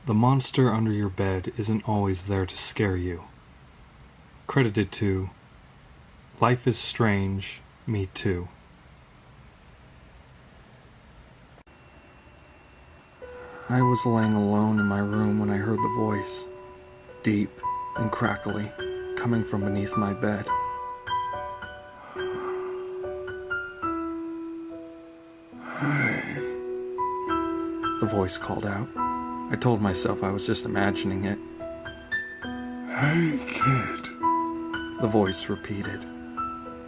The monster under your bed isn't always there to scare you. Credited to Life is Strange, Me Too. I was laying alone in my room when I heard the voice, deep and crackly, coming from beneath my bed. Hey. The voice called out. I told myself I was just imagining it. Hey, kid. The voice repeated.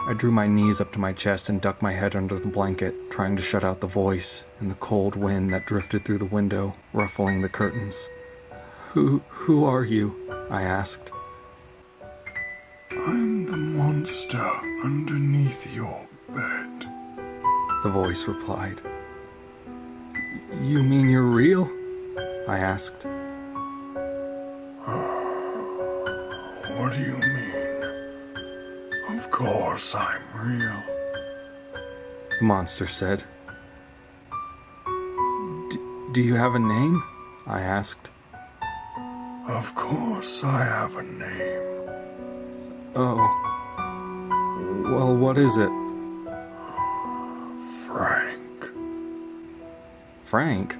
I drew my knees up to my chest and ducked my head under the blanket, trying to shut out the voice and the cold wind that drifted through the window, ruffling the curtains. Who are you? I asked. I'm the monster underneath your bed. The voice replied. You mean you're real? I asked. What do you mean? Of course I'm real. The monster said. Do you have a name? I asked. Of course I have a name. Oh. Well, what is it? Frank. Frank?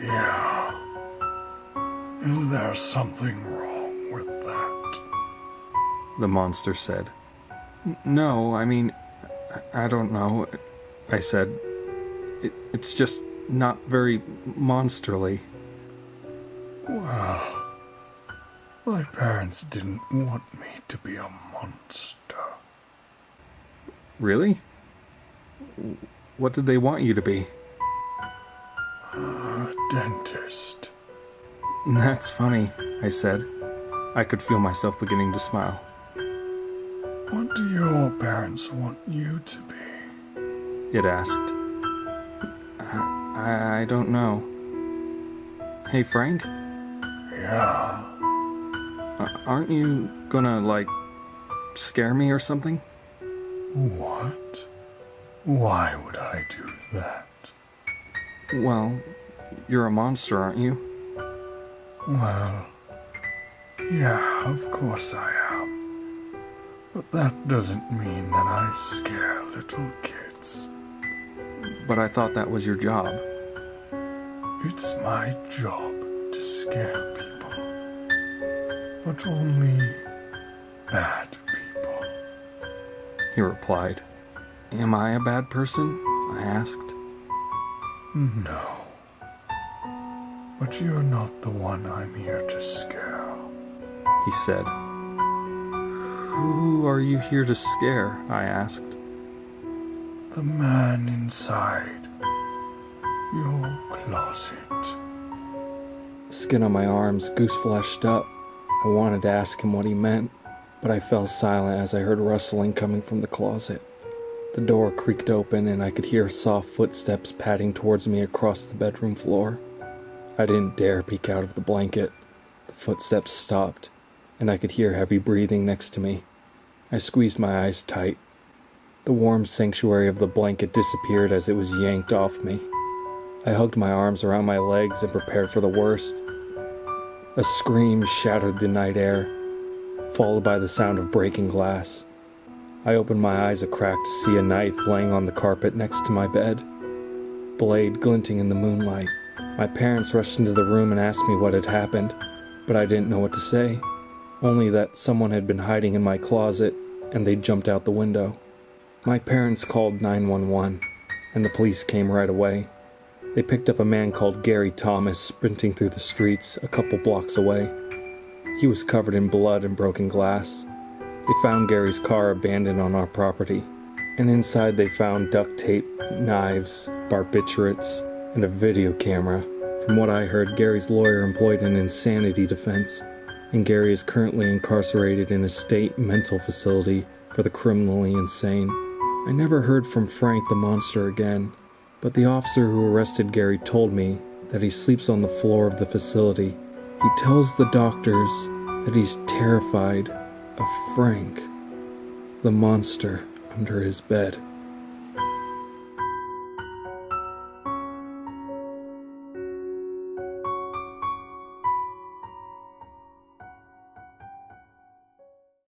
Yeah. Is there something wrong with that? The monster said. No, I mean, I don't know, I said. It's just not very monsterly. Well, my parents didn't want me to be a monster. Really? What did they want you to be? A dentist. That's funny, I said. I could feel myself beginning to smile. What do your parents want you to be? It asked. I don't know. Hey, Frank? Yeah. Aren't you gonna, scare me or something? What? Why would I do that? Well, you're a monster, aren't you? Well, yeah, of course I am. But that doesn't mean that I scare little kids. But I thought that was your job. It's my job to scare people. But only bad people. He replied. Am I a bad person? I asked. No. But you're not the one I'm here to scare. He said. Who are you here to scare? I asked. The man inside your closet. The skin on my arms goose-fleshed up. I wanted to ask him what he meant, but I fell silent as I heard rustling coming from the closet. The door creaked open and I could hear soft footsteps padding towards me across the bedroom floor. I didn't dare peek out of the blanket. The footsteps stopped, and I could hear heavy breathing next to me. I squeezed my eyes tight. The warm sanctuary of the blanket disappeared as it was yanked off me. I hugged my arms around my legs and prepared for the worst. A scream shattered the night air, followed by the sound of breaking glass. I opened my eyes a crack to see a knife laying on the carpet next to my bed, blade glinting in the moonlight. My parents rushed into the room and asked me what had happened, but I didn't know what to say, only that someone had been hiding in my closet and they'd jumped out the window. My parents called 911, and the police came right away. They picked up a man called Gary Thomas sprinting through the streets a couple blocks away. He was covered in blood and broken glass. They found Gary's car abandoned on our property, and inside they found duct tape, knives, barbiturates, and a video camera. From what I heard, Gary's lawyer employed an insanity defense, and Gary is currently incarcerated in a state mental facility for the criminally insane. I never heard from Frank the monster again, but the officer who arrested Gary told me that he sleeps on the floor of the facility. He tells the doctors that he's terrified of Frank, the monster under his bed.